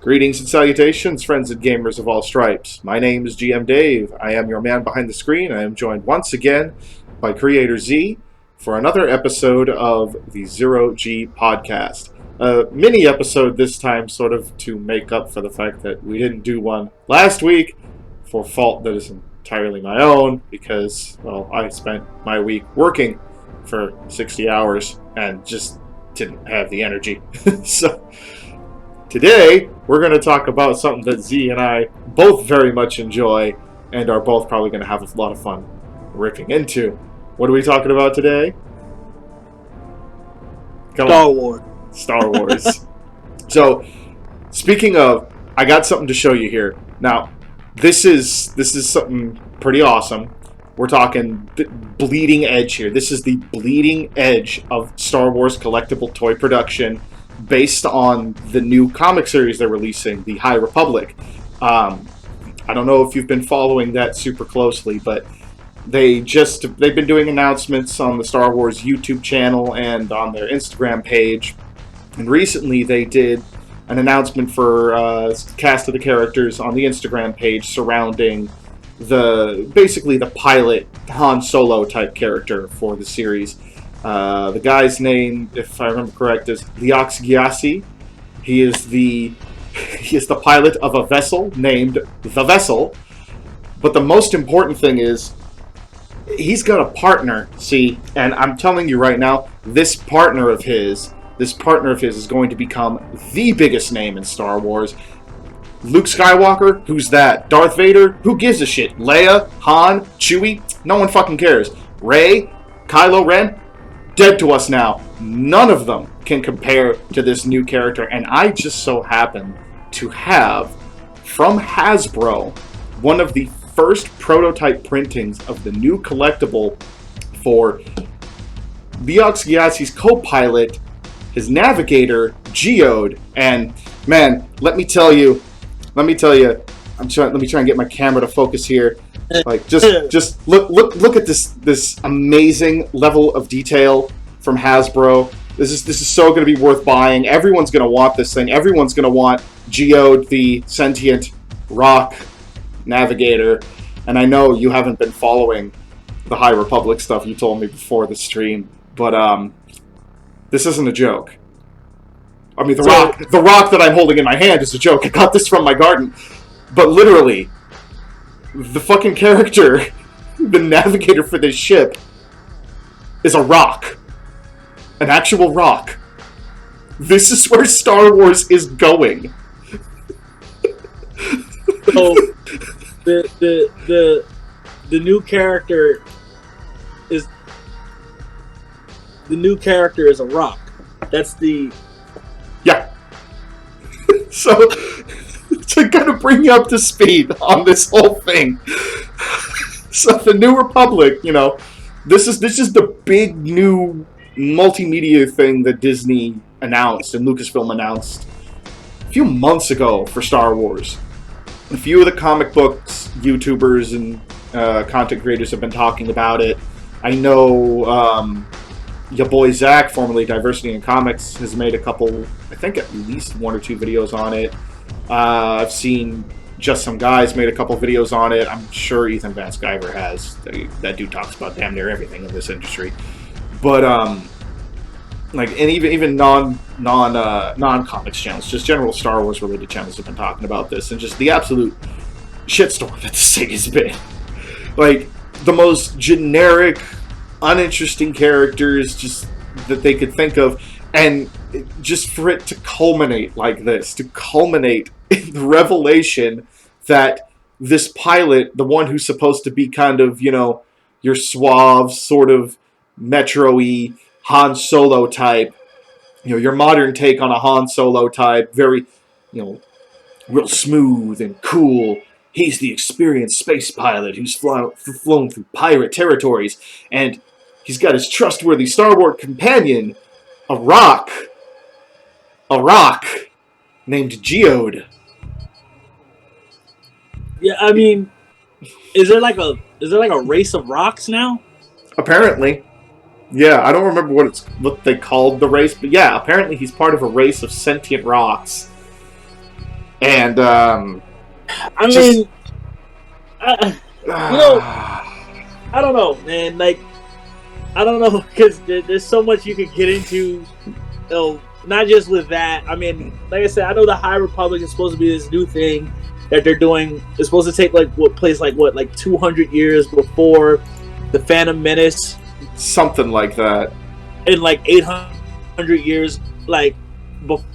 Greetings and salutations, friends and gamers of all stripes. My name is GM Dave. I am your man behind the screen. I am joined once again by Creator Z for another episode of the Zero G Podcast. A mini episode this time, sort of to make up for the fact that we didn't do one last week for fault that is entirely my own because, well, I spent my week working for 60 hours and just didn't have the energy. So today, we're going to talk about something that Z and I both very much enjoy and are both probably going to have a lot of fun ripping into. What are we talking about today? Star Wars. Star Wars. So, speaking of, I got something to show you here. Now, this is something pretty awesome. We're talking bleeding edge here. This is the bleeding edge of Star Wars collectible toy production, based on the new comic series they're releasing, the High Republic. I don't know if you've been following that super closely, but they've been doing announcements on the Star Wars YouTube channel and on their Instagram page. And recently they did an announcement for cast of the characters on the Instagram page surrounding basically the pilot Han Solo type character for the series. The guy's name, if I remember correct, is Leox Gyasi. He is the pilot of a vessel named the Vessel. But the most important thing is he's got a partner. See, and I'm telling you right now, this partner of his is going to become the biggest name in Star Wars. Luke Skywalker, who's that? Darth Vader, who gives a shit? Leia, Han, Chewie, no one fucking cares. Rey, Kylo Ren, dead to us now. None of them can compare to this new character, and I just so happen to have from Hasbro one of the first prototype printings of the new collectible for Leox Gyasi's co-pilot, his navigator, Geode. And man, let me tell you, let me try and get my camera to focus here. Like, just look at this amazing level of detail from Hasbro. This is so going to be worth buying. Everyone's going to want this thing. Everyone's going to want Geode, the sentient rock navigator. And I know you haven't been following the High Republic stuff. You told me before the stream, but this isn't a joke. I mean, the rock that I'm holding in my hand is a joke. I got this from my garden, but literally, the fucking character, the navigator for this ship, is a rock. An actual rock. This is where Star Wars is going. So the new character is a rock. That's the yeah. So to kind of bring you up to speed on this whole thing. So the New Republic, you know, this is the big new multimedia thing that Disney announced and Lucasfilm announced a few months ago for Star Wars. A few of the comic books YouTubers and content creators have been talking about it. I know your boy Zach, formerly Diversity in Comics, has made a couple, I think at least one or two videos on it. I've seen Just Some Guys made a couple videos on it. I'm sure Ethan Van Sciver has. That dude talks about damn near everything in this industry. But like, and even non-comics channels, just general Star Wars related channels have been talking about this, and just the absolute shitstorm that this thing has been. Like, the most generic, uninteresting characters just that they could think of, and just for it to culminate like this, to culminate in the revelation that this pilot, the one who's supposed to be kind of, you know, your suave, sort of metro-y Han Solo type, you know, your modern take on a Han Solo type, very, you know, real smooth and cool. He's the experienced space pilot who's flown through pirate territories, and he's got his trustworthy Star Wars companion, a rock named Geode. yeah. I mean, is there like a race of rocks now? Apparently. Yeah, I don't remember what they called the race, but yeah, apparently he's part of a race of sentient rocks. And I mean, you know, I don't know, man. Like, I don't know, because there's so much you could get into. Not just with that. I mean, like I said, I know the High Republic is supposed to be this new thing that they're doing. It's supposed to take like 200 years before the Phantom Menace, something like that, in like 800 years, like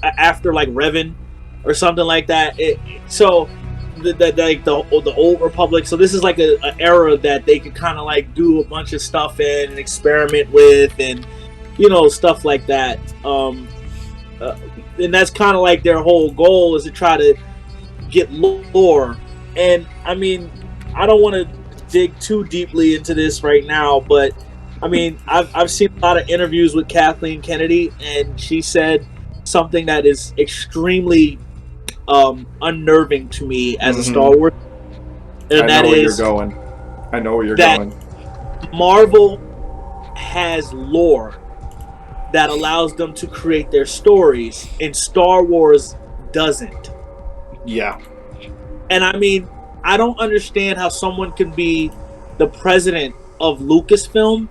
after like Revan or something like that. So the old Republic. So this is like a era that they could kind of like do a bunch of stuff in and experiment with, and stuff like that. And that's kind of like their whole goal, is to try to get lore. And I mean, I don't want to dig too deeply into this right now, but I mean, I've seen a lot of interviews with Kathleen Kennedy, and she said something that is extremely unnerving to me as a Star Wars, and I know where you're going. I know where you're going. Marvel has lore that allows them to create their stories, and Star Wars doesn't. Yeah. And I mean, I don't understand how someone can be the president of Lucasfilm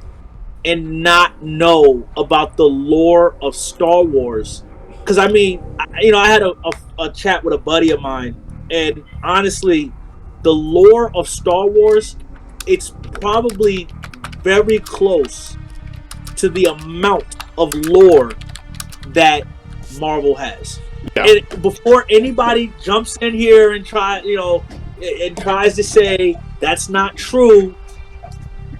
and not know about the lore of Star Wars. Because I mean, I had a chat with a buddy of mine, and honestly, the lore of Star Wars, it's probably very close to the amount of lore that Marvel has. Yeah. And before anybody jumps in here and tries to say that's not true,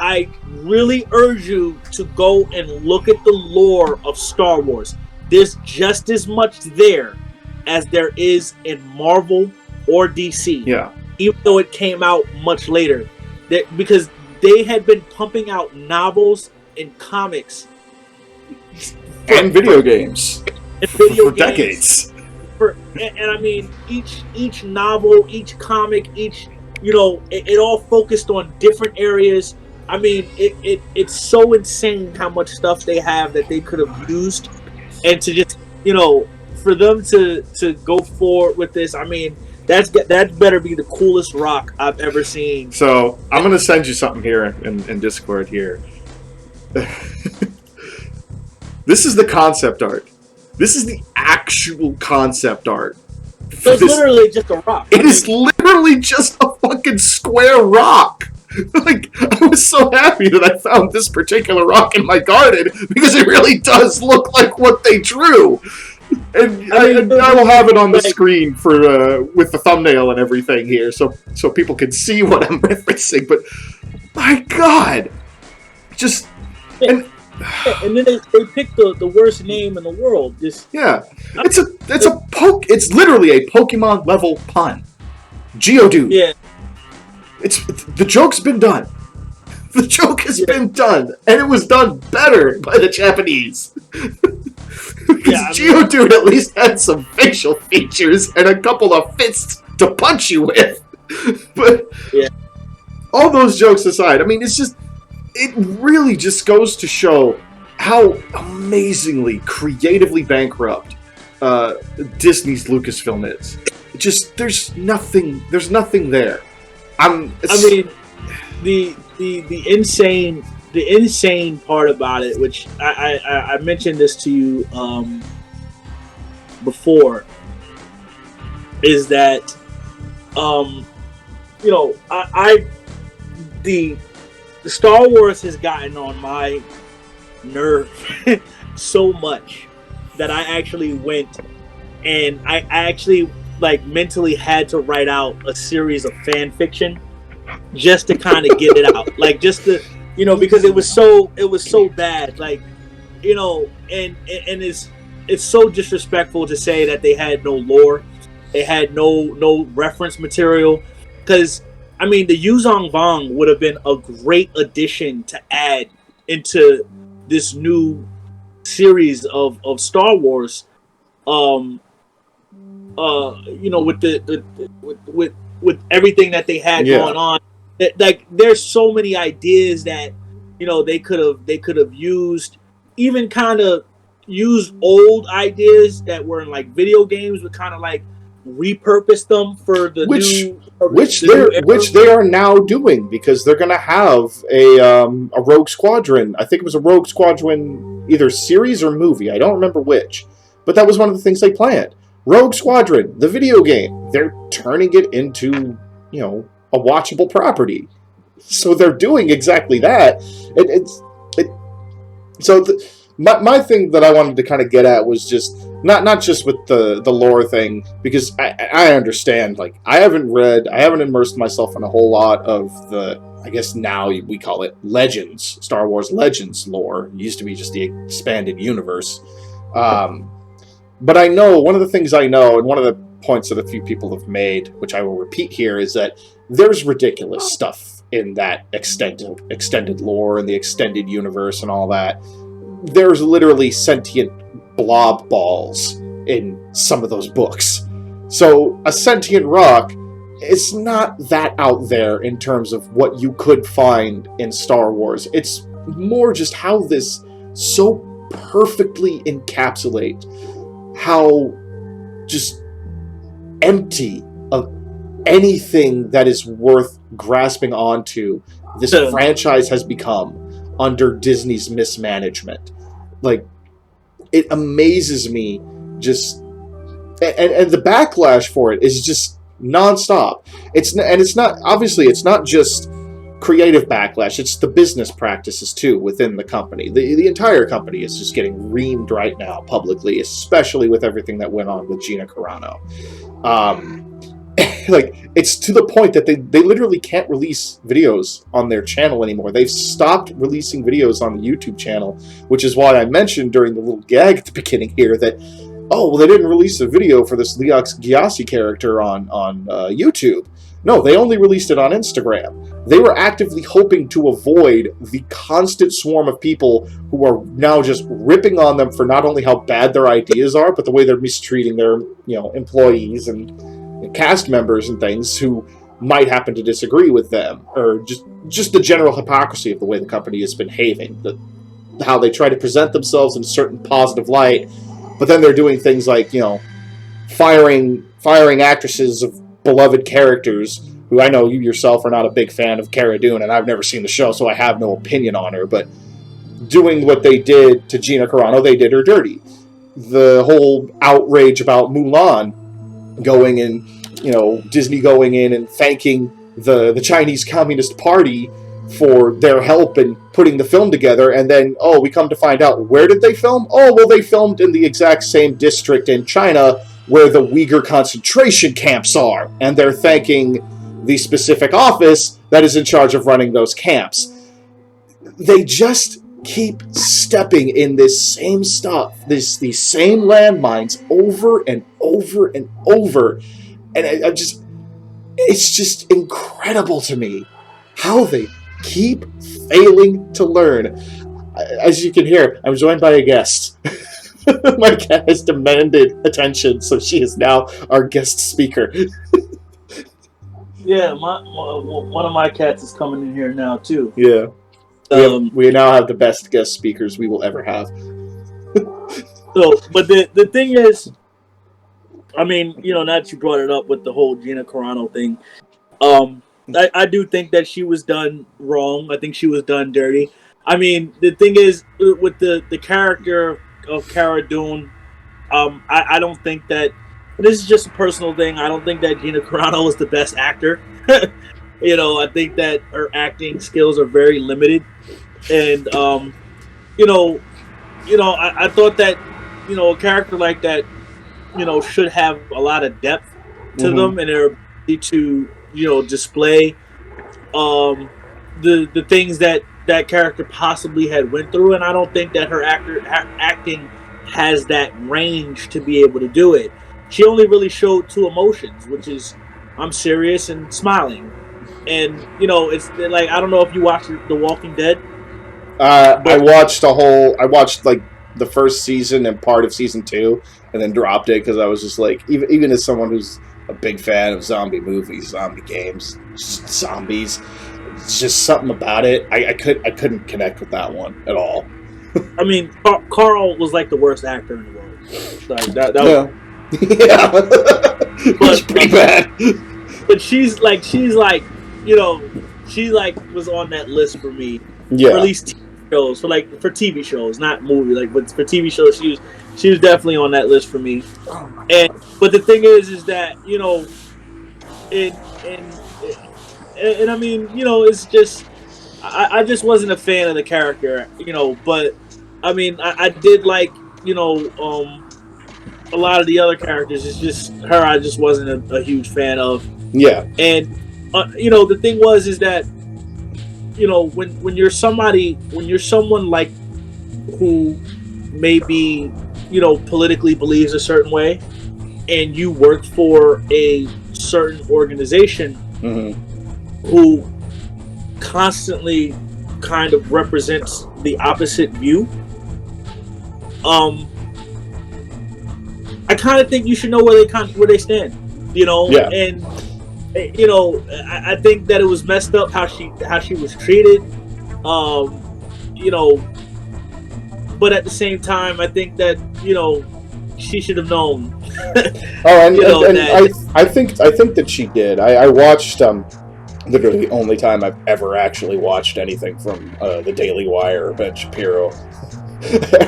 I really urge you to go and look at the lore of Star Wars. There's just as much there as there is in Marvel or DC. Yeah. Even though it came out much later. Because they had been pumping out novels and comics and video games for decades. And I mean, each novel, each comic, it all focused on different areas. I mean, it's so insane how much stuff they have that they could have used, and to just for them to go forward with this, I mean, that better be the coolest rock I've ever seen. So I'm gonna send you something here in Discord here. This is the concept art. This is the actual concept art. So it's literally just a rock. It is literally just a fucking square rock. Like, I was so happy that I found this particular rock in my garden, because it really does look like what they drew. And I will have it on the screen for with the thumbnail and everything here, so people can see what I'm referencing. But my God, just and then they picked the worst name in the world. It's literally a Pokemon level pun. Geodude. Yeah. The joke's been done. The joke has been done, and it was done better by the Japanese. Because Geodude at least had some facial features and a couple of fists to punch you with. But all those jokes aside, I mean, it really just goes to show how amazingly creatively bankrupt Disney's Lucasfilm is. There's nothing there. The insane part about it, which I mentioned this to you before, is that the Star Wars has gotten on my nerve so much that I actually went and I actually mentally had to write out a series of fan fiction just to kind of get it out, just to because it was so bad, and it's so disrespectful to say that they had no lore, they had no reference material, because I mean, the Yuzong Vong would have been a great addition to add into this new series of Star Wars. With everything that they had going on, there's so many ideas that they could have used, even kind of used old ideas that were in video games, but kind of repurpose them for the which they are now doing, because they're going to have a Rogue Squadron. I think it was a Rogue Squadron either series or movie. I don't remember which, but that was one of the things they planned. Rogue Squadron, the video game, they're turning it into, a watchable property. So they're doing exactly that. My thing that I wanted to kind of get at was just not just with the lore thing, because I understand, like, I haven't immersed myself in a whole lot of the, I guess now we call it Legends, Star Wars Legends lore. It used to be just the expanded universe. But I know, one of the things I know, and one of the points that a few people have made, which I will repeat here, is that there's ridiculous stuff in that extended lore and the extended universe and all that. There's literally sentient blob balls in some of those books. So a sentient rock is not that out there in terms of what you could find in Star Wars. It's more just how this so perfectly encapsulates how just empty of anything that is worth grasping onto this franchise has become under Disney's mismanagement. Like, it amazes me just, and the backlash for it is just nonstop. It's not just creative backlash, it's the business practices too within the company. The entire company is just getting reamed right now publicly, especially with everything that went on with Gina Carano. Like, it's to the point that they literally can't release videos on their channel anymore. They've stopped releasing videos on the YouTube channel, which is why I mentioned during the little gag at the beginning here that, they didn't release a video for this Leox Gyasi character on YouTube. No, they only released it on Instagram. They were actively hoping to avoid the constant swarm of people who are now just ripping on them for not only how bad their ideas are, but the way they're mistreating their, employees and cast members and things who might happen to disagree with them, or just the general hypocrisy of the way the company is behaving, how they try to present themselves in a certain positive light, but then they're doing things like, firing actresses of beloved characters, who I know you yourself are not a big fan of Cara Dune, and I've never seen the show, so I have no opinion on her, but doing what they did to Gina Carano, they did her dirty. The whole outrage about Mulan going in, Disney going in and thanking the Chinese Communist Party for their help in putting the film together, and then, we come to find out, where did they film? They filmed in the exact same district in China where the Uyghur concentration camps are, and they're thanking the specific office that is in charge of running those camps. They just keep stepping in this same stuff, these same landmines over and over and over, and it's just incredible to me how they keep failing to learn. As you can hear, I'm joined by a guest. My cat has demanded attention, so she is now our guest speaker. Yeah, one of my cats is coming in here now too. Yeah, we now have the best guest speakers we will ever have. But the thing is, I mean, now that you brought it up with the whole Gina Carano thing, I do think that she was done wrong. I think she was done dirty. I mean, the thing is, with the character of Cara Dune, I don't think that, this is just a personal thing, I don't think that Gina Carano was the best actor. I think that her acting skills are very limited, and I thought that a character like that should have a lot of depth to them, and their ability to display the things that character possibly had went through, and I don't think that her acting has that range to be able to do it. She only really showed two emotions, which is I'm serious and smiling. And it's like, I don't know if you watched The Walking Dead. I watched like the first season and part of season 2, and then dropped it because I was just like, even as someone who's a big fan of zombie movies, zombie games, zombies, it's just something about it. I couldn't connect with that one at all. I mean, Carl was like the worst actor in the world. Like that yeah. It's but pretty bad. but you know, she like was on that list for me, for at Yeah. least TV shows, for TV shows, not movie, like, but for TV shows, she was definitely on that list for me. Oh my And god. but the thing is that, you know, and and I mean, you know, it's just I just wasn't a fan of the character, you know. But I mean, I did like, you know, a lot of the other characters. It's just her I just wasn't a huge fan of. Yeah. And you know, the thing was is that, you know, when you're someone like who maybe, you know, politically believes a certain way, and you work for a certain organization Mm-hmm. who constantly kind of represents the opposite view, um I kind of think you should know where they stand, you know. Yeah. And you know, I think that it was messed up how she was treated, um you know. But at the same time, I think that, you know, she should have known. Oh, and, You and, know and that. I think that she did. I watched literally the only time I've ever actually watched anything from the Daily Wire or Ben Shapiro.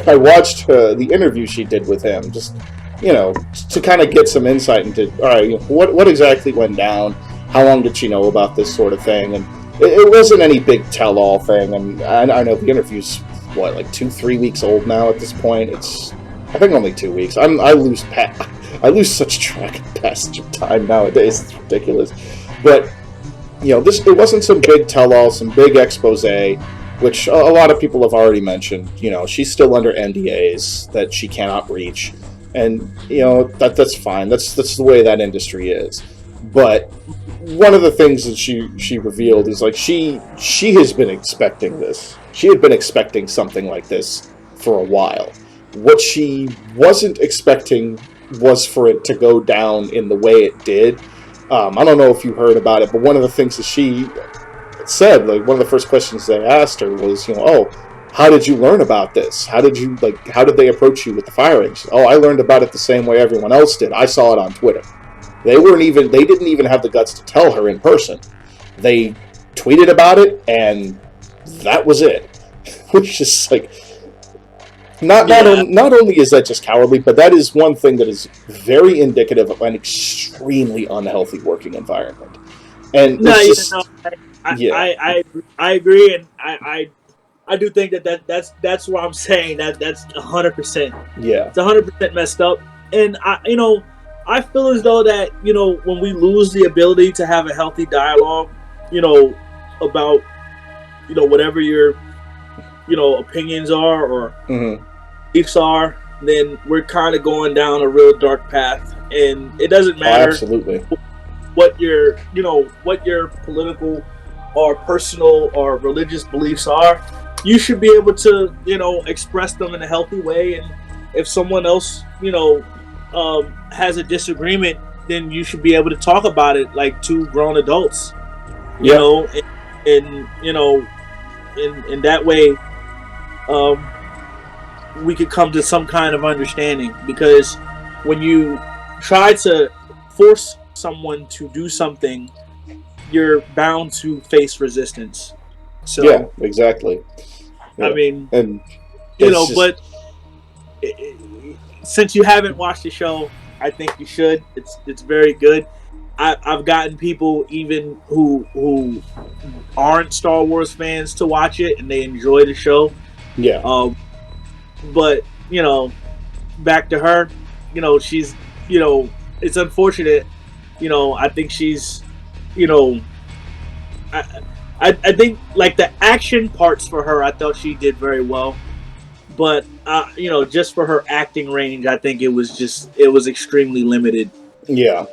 I watched the interview she did with him, just, you know, to kind of get some insight into, all right, you know, what exactly went down, how long did she know about this sort of thing, and it wasn't any big tell-all thing. And I know the interview's what, like 2-3 weeks old now at this point. It's, I think, only 2 weeks. I lose such track of passage of time nowadays. It's ridiculous. But you know, it wasn't some big tell-all, some big expose, which a lot of people have already mentioned. You know, she's still under NDAs that she cannot reach, and you know that's fine. That's the way that industry is. But one of the things that she revealed is, like, she has been expecting this. She had been expecting something like this for a while. What she wasn't expecting was for it to go down in the way it did. I don't know if you heard about it, but one of the things that she said, like, one of the first questions they asked her was, you know, oh, how did you learn about this? How did they approach you with the firings? Oh, I learned about it the same way everyone else did. I saw it on Twitter. They didn't even have the guts to tell her in person. They tweeted about it, and that was it. Which is like, not only is that just cowardly, but that is one thing that is very indicative of an extremely unhealthy working environment. And No, it's you just, know, yeah, I agree, and I do think that's why I'm saying that's 100%. yeah, It's 100% messed up. And I feel as though that, you know, when we lose the ability to have a healthy dialogue, you know, about, you know, whatever your, you know, opinions are or mm-hmm. beliefs are, then we're kind of going down a real dark path. And it doesn't Oh, matter absolutely, what your, you know, what your political or personal or religious beliefs are. You should be able to, you know, express them in a healthy way. And if someone else, you know, has a disagreement, then you should be able to talk about it like two grown adults, you yeah, know. And you know, in that way, um, we could come to some kind of understanding. Because when you try to force someone to do something, you're bound to face resistance. yeah, So, exactly, I yeah, mean, and you it's know, just, but since you haven't watched the show, I think you should. It's very good. I've gotten people even who aren't Star Wars fans to watch it, and they enjoy the show. yeah, Um, but you know, back to her. You know, she's, you know, it's unfortunate. You know, I think she's, you know, I, I think like the action parts for her, I thought she did very well. But you know, just for her acting range, I think it was extremely limited. yeah.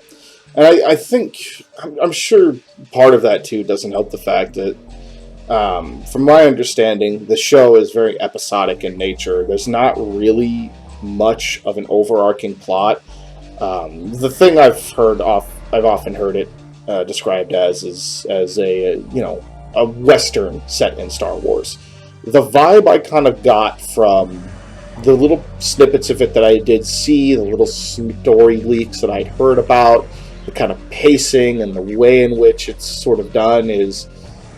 And I think, I'm sure part of that too doesn't help the fact that, from my understanding, the show is very episodic in nature. There's not really much of an overarching plot. The thing I've often heard it described as is as a, you know, a Western set in Star Wars. The vibe I kind of got from the little snippets of it that I did see, the little story leaks that I'd heard about, the kind of pacing and the way in which it's sort of done is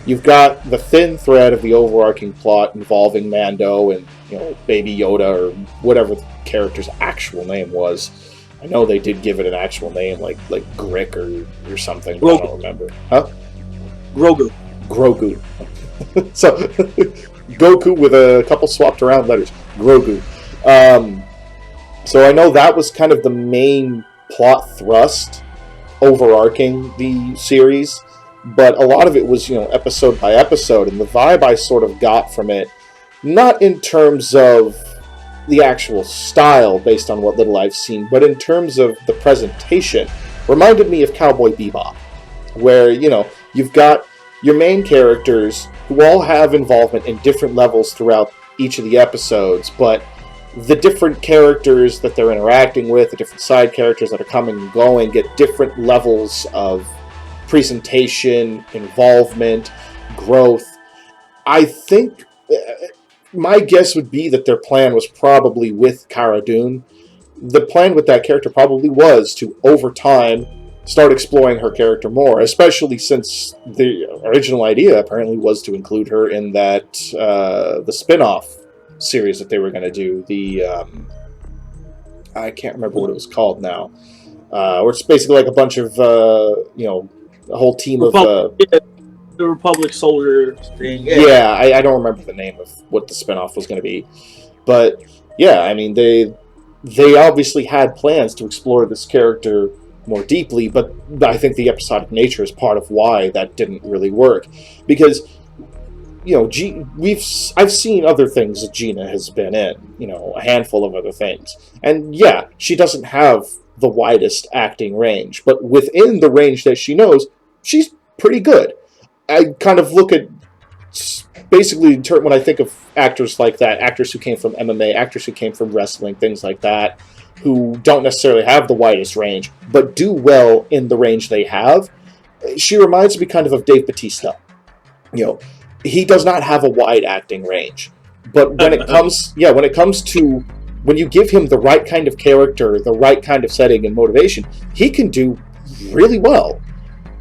you've got the thin thread of the overarching plot involving Mando and, you know, Baby Yoda or whatever the character's actual name was. I know they did give it an actual name, like Grick or something, but I don't remember. Huh? Grogu. So, Goku with a couple swapped around letters. Grogu. So I know that was kind of the main plot thrust overarching the series, but a lot of it was, you know, episode by episode, and the vibe I sort of got from it, not in terms of the actual style based on what little I've seen, but in terms of the presentation, reminded me of Cowboy Bebop, where, you know, you've got your main characters who all have involvement in different levels throughout each of the episodes, but the different characters that they're interacting with, the different side characters that are coming and going, get different levels of presentation, involvement, growth. I think my guess would be that their plan was probably with Cara Dune. The plan with that character probably was to, over time, start exploring her character more, especially since the original idea apparently was to include her in that the spin-off series that they were going to do. The I can't remember what it was called now. Where it's basically like a bunch of you know, a whole team of the Republic soldier thing. Yeah, I don't remember the name of what the spinoff was going to be, but yeah, I mean they obviously had plans to explore this character more deeply, but I think the episodic nature is part of why that didn't really work, because, you know, I've seen other things that Gina has been in, you know, a handful of other things, and yeah, she doesn't have the widest acting range, but within the range that she knows, she's pretty good. I kind of look at, basically, when I think of actors like that, actors who came from MMA, actors who came from wrestling, things like that, who don't necessarily have the widest range, but do well in the range they have. She reminds me kind of Dave Bautista. You know, he does not have a wide acting range, but when it comes to when you give him the right kind of character, the right kind of setting and motivation, he can do really well.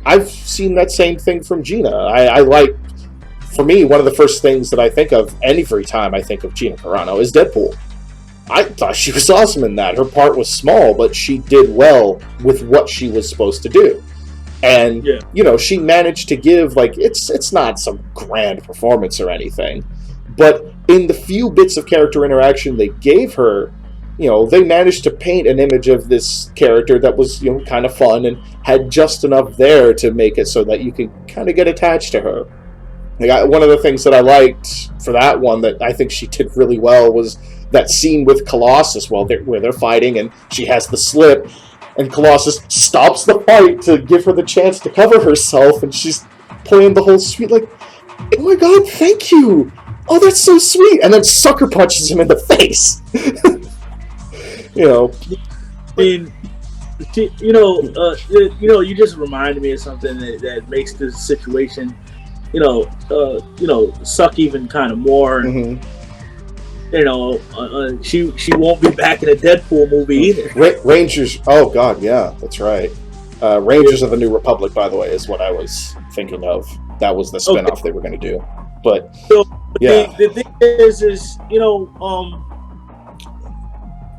I've seen that same thing from Gina. I like, for me, one of the first things that I think of every time I think of Gina Carano is Deadpool. I thought she was awesome in that. Her part was small, but she did well with what she was supposed to do. And, you know, she managed to give, like, it's not some grand performance or anything, but in the few bits of character interaction they gave her, you know, they managed to paint an image of this character that was, you know, kind of fun and had just enough there to make it so that you could kind of get attached to her. Like, one of the things that I liked for that one that I think she did really well was that scene with Colossus where they're fighting and she has the slip and Colossus stops the fight to give her the chance to cover herself, and she's playing the whole sweet, like, oh my god, thank you! Oh, that's so sweet! And then sucker punches him in the face! You know, I mean, you just reminded me of something that makes this situation, suck even kind of more. Mm-hmm. You know, she won't be back in a Deadpool movie either. Rangers. Oh God, yeah, that's right. Rangers of the New Republic, by the way, is what I was thinking of. That was the spinoff they were going to do. But so, yeah, the thing is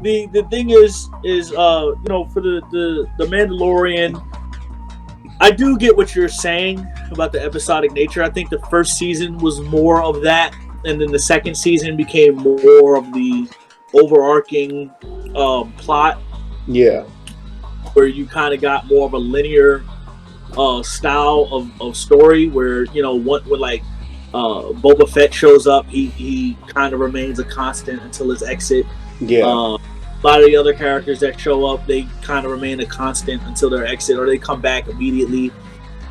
the thing is for the Mandalorian, I do get what you're saying about the episodic nature. I think the first season was more of that, and then the second season became more of the overarching plot. Yeah, where you kind of got more of a linear style of story, where when like Boba Fett shows up, he kind of remains a constant until his exit. Yeah. A lot of the other characters that show up, they kind of remain a constant until their exit, or they come back immediately.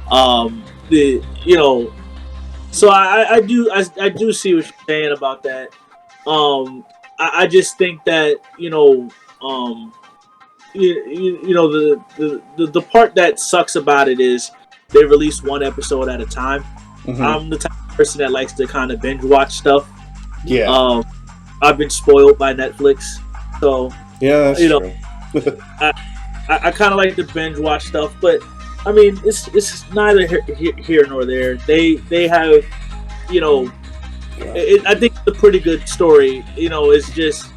So I do see what you're saying about that. I just think that the part that sucks about it is they release one episode at a time. Mm-hmm. I'm the type of person that likes to kind of binge watch stuff. Yeah. I've been spoiled by Netflix, so Yeah, that's true. I kind of like to binge watch stuff, but I mean, it's neither here nor there. They have, you know, I think it's a pretty good story. You know, it's just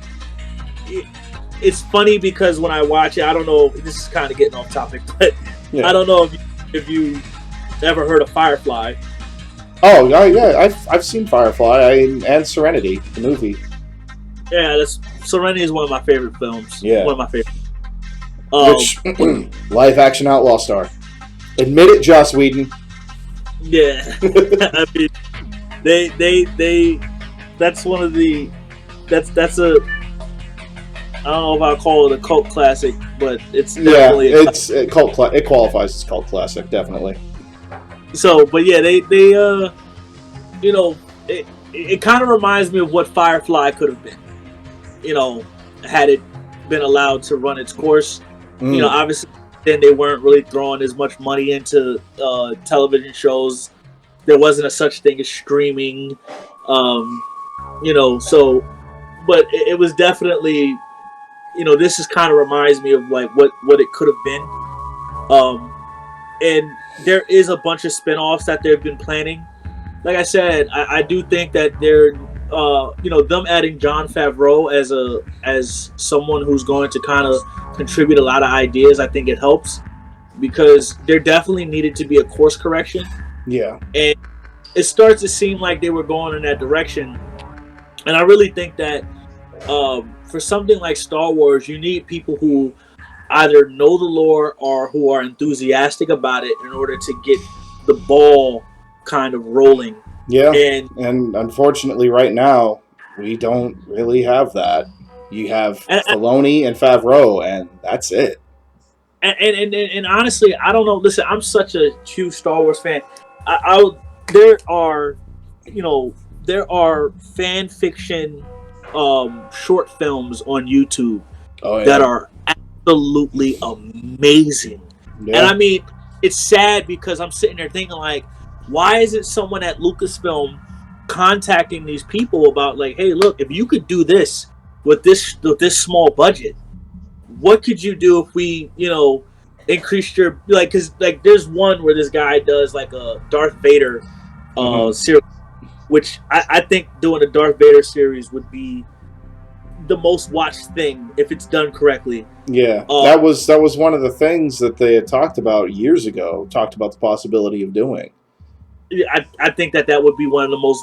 it's funny because when I watch it, I don't know. This is kind of getting off topic, but Yeah. I don't know if you ever heard of Firefly. Oh, yeah, I've seen Firefly and Serenity, the movie. Yeah, Serenity is one of my favorite films. Yeah. One of my favorite. Which live action outlaw star. Admit it, Joss Whedon. Yeah, I mean, they. That's one of the. That's a. I don't know if I'll call it a cult classic, but it's definitely it qualifies as cult classic, definitely. So, but yeah, they you know, it kind of reminds me of what Firefly could have been. You know, had it been allowed to run its course. You know, obviously, then they weren't really throwing as much money into television shows. There wasn't a such thing as streaming. You know, so, but it was definitely, you know, this is kind of reminds me of like what it could have been. And there is a bunch of spinoffs that they've been planning. Like I said, I do think that they're, you know, them adding Jon Favreau as someone who's going to kind of contribute a lot of ideas. I think it helps because there definitely needed to be a course correction. Yeah, and it starts to seem like they were going in that direction. And I really think that for something like Star Wars, you need people who either know the lore or who are enthusiastic about it in order to get the ball kind of rolling. Yeah, and unfortunately right now, we don't really have that. You have Filoni and Favreau, and that's it. And honestly, I don't know. Listen, I'm such a huge Star Wars fan. There are, you know, there are fan fiction short films on YouTube that are absolutely amazing. Yeah. And I mean, it's sad because I'm sitting there thinking like, why isn't someone at Lucasfilm contacting these people about like, hey, look, if you could do this with this small budget, what could you do if we, you know, increased your, like, because like there's one where this guy does like a Darth Vader series, which I think doing a Darth Vader series would be the most watched thing if it's done correctly. Yeah, that was one of the things that they had talked about years ago. Talked about the possibility of doing. I think that would be one of the most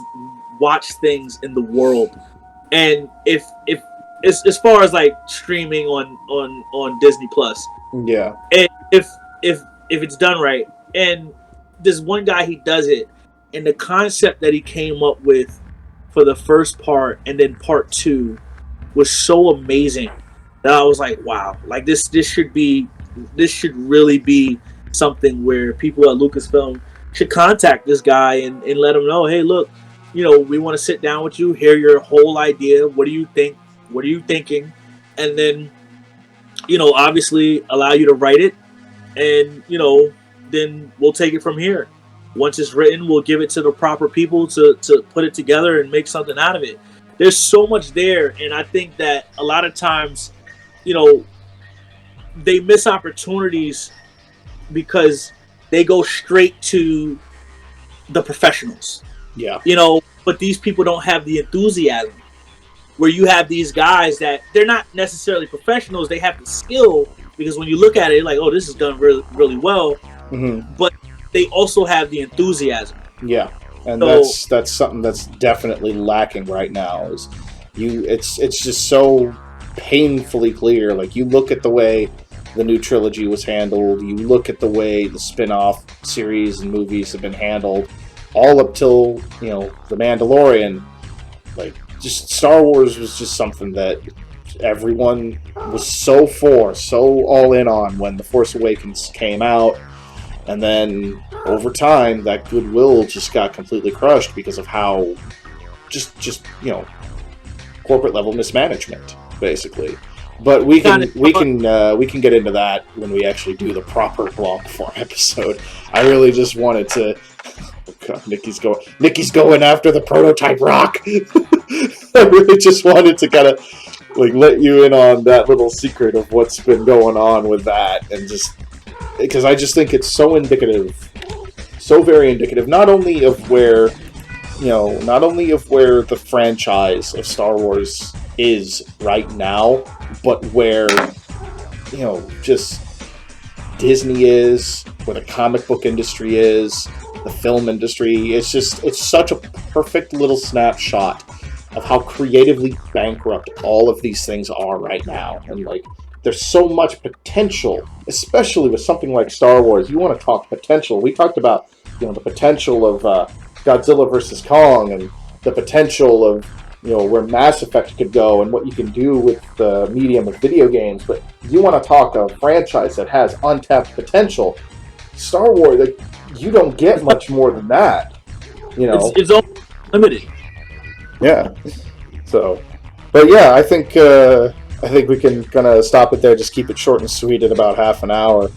watched things in the world. And if as far as like streaming on Disney Plus, yeah, and if it's done right, and there's one guy he does it, and the concept that he came up with for the first part and then part 2 was so amazing that I was like, wow, like this should really be something where people at Lucasfilm should contact this guy and let him know, hey, look, you know, we want to sit down with you, hear your whole idea. What do you think? What are you thinking? And then, you know, obviously allow you to write it, and, you know, then we'll take it from here. Once it's written, we'll give it to the proper people to put it together and make something out of it. There's so much there, and I think that a lot of times, you know, they miss opportunities because they go straight to the professionals. Yeah. You know, but these people don't have the enthusiasm. Where you have these guys that they're not necessarily professionals, they have the skill, because when you look at it, you're like, oh, this is done really, really well. But they also have the enthusiasm. Yeah. And so, that's something that's definitely lacking right now. It's just so painfully clear. Like, you look at the way the new trilogy was handled, you look at the way the spin-off series and movies have been handled, all up till, you know, The Mandalorian. Like, just Star Wars was just something that everyone was so all in on when The Force Awakens came out. And then over time, that goodwill just got completely crushed because of how just you know, corporate level mismanagement, basically. But we can get into that when we actually do the proper long form episode. I really just wanted to. Oh God, Nikki's going after the prototype rock. I really just wanted to kind of like let you in on that little secret of what's been going on with that, and just because I just think it's so indicative, so very indicative, not only of where the franchise of Star Wars is right now, but where just Disney is, where the comic book industry is, the film industry. It's such a perfect little snapshot of how creatively bankrupt all of these things are right now. And like, there's so much potential, especially with something like Star Wars. You want to talk potential. We talked about, the potential of Godzilla versus Kong, and the potential of, where Mass Effect could go and what you can do with the medium of video games. But you want to talk a franchise that has untapped potential. Star Wars, like, you don't get much more than that. It's all limited. Yeah. So, but yeah, I think we can kind of stop it there. Just keep it short and sweet at about half an hour.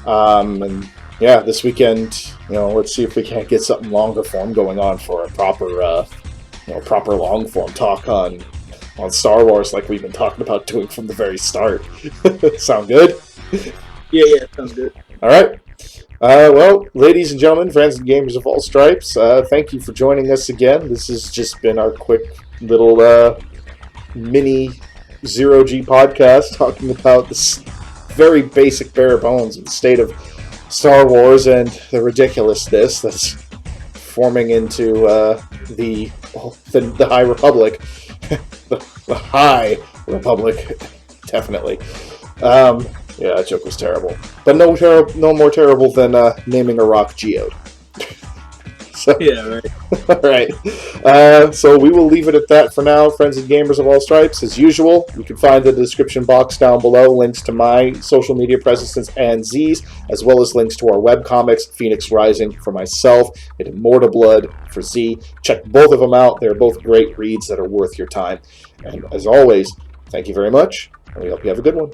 And yeah, this weekend, let's see if we can't get something longer form going on for a proper long form talk on Star Wars, like we've been talking about doing from the very start. Sound good? Yeah, sounds good. All right. Well, ladies and gentlemen, friends and gamers of all stripes, thank you for joining us again. This has just been our quick little mini zero-G podcast talking about this very basic bare bones of the state of Star Wars and the ridiculousness that's forming into the High Republic. the High Republic, definitely. Yeah, that joke was terrible. But no more terrible than naming a rock Geode. So, yeah, right. All right. So we will leave it at that for now, friends and gamers of all stripes. As usual, you can find in the description box down below links to my social media presence and Z's, as well as links to our webcomics, Phoenix Rising for myself, and Immortal Blood for Z. Check both of them out. They're both great reads that are worth your time. And as always, thank you very much, and we hope you have a good one.